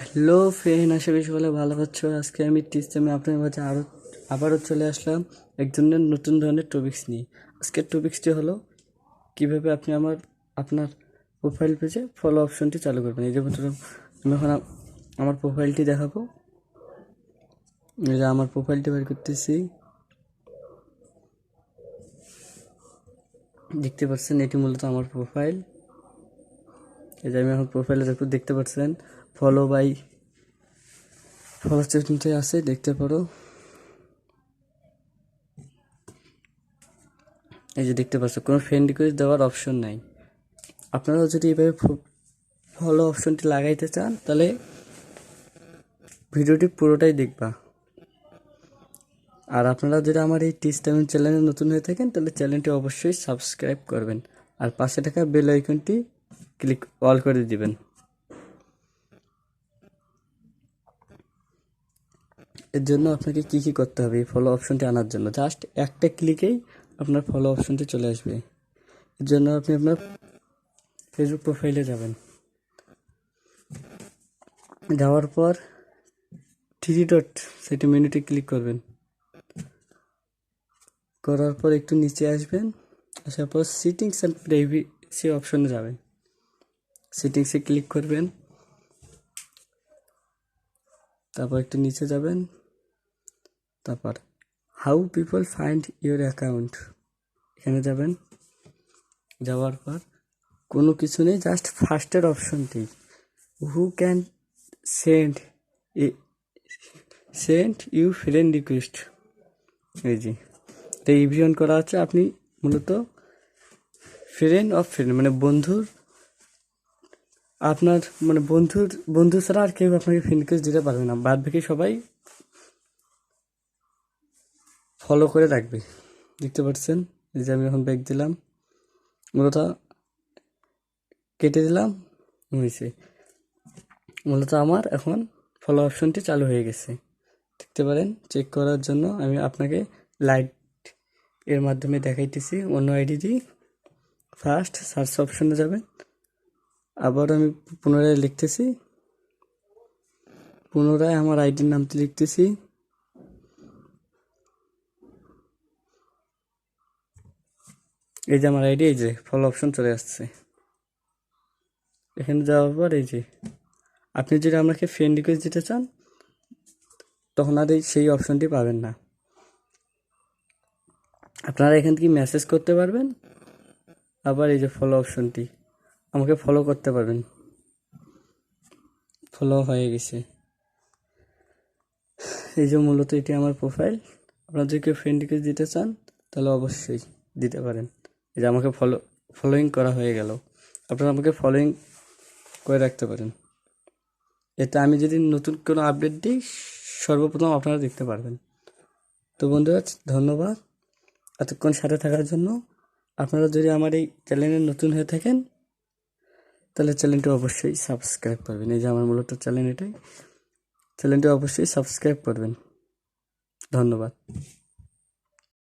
Hello friend, আশা করি সকলে ভালো আছো। আজকে আমি টিস্টেমে আপনার মাঝে আবারও চলে আসলাম একজনের নতুন ধরনের টপিক্স নিয়ে। আজকের টপিক্সটি হলো কিভাবে আপনি আপনার প্রোফাইল পেজে ফলো অপশনটি চালু করবেন। এই যে ধরুন আমি এখন আমার প্রোফাইলটি দেখাবো। এই যে আমার প্রোফাইলটি বের করতেছি, দেখতে পাচ্ছেন এটি মূলত আমার প্রোফাইল। এই যে আমি এখন প্রোফাইলে দেখতে পাচ্ছেন ফলো চিহ্নটি আছে, দেখতে পারো। এই যে দেখতে পাচ্ছ কোনো ফ্রেন্ড রিকোয়েস্ট দেওয়ার অপশন নাই। আপনারা যদি এভাবে ফলো অপশনটি লাগাইতে চান তাহলে ভিডিওটি পুরোটাই দেখবা। আর আপনারা যদি আমার এই টিস্টামিন চ্যানেলে নতুন হয়ে থাকেন তাহলে চ্যানেলটি অবশ্যই সাবস্ক্রাইব করবেন আর পাশে থাকা বেল আইকনটি ক্লিক অল করে দিবেন। এর জন্য আপনাকে কি করতে হবে এই ফলো অপশনটি আনার জন্য? জাস্ট একটা ক্লিকেই আপনার ফলো অপশনটি চলে আসবে। এর জন্য আপনি আপনার ফেসবুক প্রোফাইলে যাবেন, যাওয়ার পর থ্রি ডট সেটি মেনুতে ক্লিক করবেন। করার পর একটু নিচে আসবেন, আসার পর সেটিংস অ্যান্ড প্রাইভেসি অপশনে যাবেন। সেটিংসে ক্লিক করবেন, তারপর একটু নিচে যাবেন, তারপর how people find your account এখানে যাবেন। যাওয়ার পর কোনো কিছু নেই, জাস্ট ফার্স্টের অপশনটি who can send you friend request. এই যে রিভিশন করা আছে, আপনি মূলত ফ্রেন্ড মানে আপনার বন্ধু ছাড়া আর কেউ আপনাকে ফ্রেন্ড রিকোয়েস্ট দিতে পারবে না। বাদ বাকি সবাই ফলো করে রাখবে। দেখতে পাচ্ছেন এই যে আমি এখন ব্যাক দিলাম, মূলত কেটে দিলাম, হয়েছে। মূলত আমার এখন ফলো অপশনটি চালু হয়ে গেছে, দেখতে পারেন। চেক করার জন্য আমি আপনাকে লাইট এর মাধ্যমে দেখাইতেছি। অন্য আইডি দিয়ে ফার্স্ট সার্চ অপশনে যাবেন, আবার আমি পুনরায় লিখতেছি, পুনরায় আমার আইডির নামটি লিখতেছি। এই যে আমার আইডি, এই যে ফলো অপশন চলে আসছে। এখানে যাওয়ার পর এই যে আপনি যদি আমাকে ফ্রেন্ড রিকোয়েস্ট দিতে চান তখন আর সেই অপশনটি পাবেন না। আপনারা এখান থেকে মেসেজ করতে পারবেন, আবার এই যে ফলো অপশনটি আমাকে ফলো করতে পারবেন। ফলো হয়ে গেছে। এই যে মূলত এটি আমার প্রোফাইল। আপনারা যদি কেউ ফ্রেন্ড রিকোয়েস্ট দিতে চান তাহলে অবশ্যই দিতে পারেন। এই যে আমাকে ফলোইং করা হয়ে গেল। আপনারা আমাকে ফলোইং করে রাখতে পারেন, এতে আমি যদি নতুন কোনো আপডেট দিই সর্বপ্রথম আপনারা দেখতে পারবেন। তো বন্ধুরা, ধন্যবাদ এতক্ষণ সাথে থাকার জন্য। আপনারা যদি আমার এই চ্যানেলে নতুন হয়ে থাকেন তাহলে চ্যানেলটি অবশ্যই সাবস্ক্রাইব করবেন। এই যে আমার মূলত চ্যানেলটি অবশ্যই সাবস্ক্রাইব করবেন। ধন্যবাদ।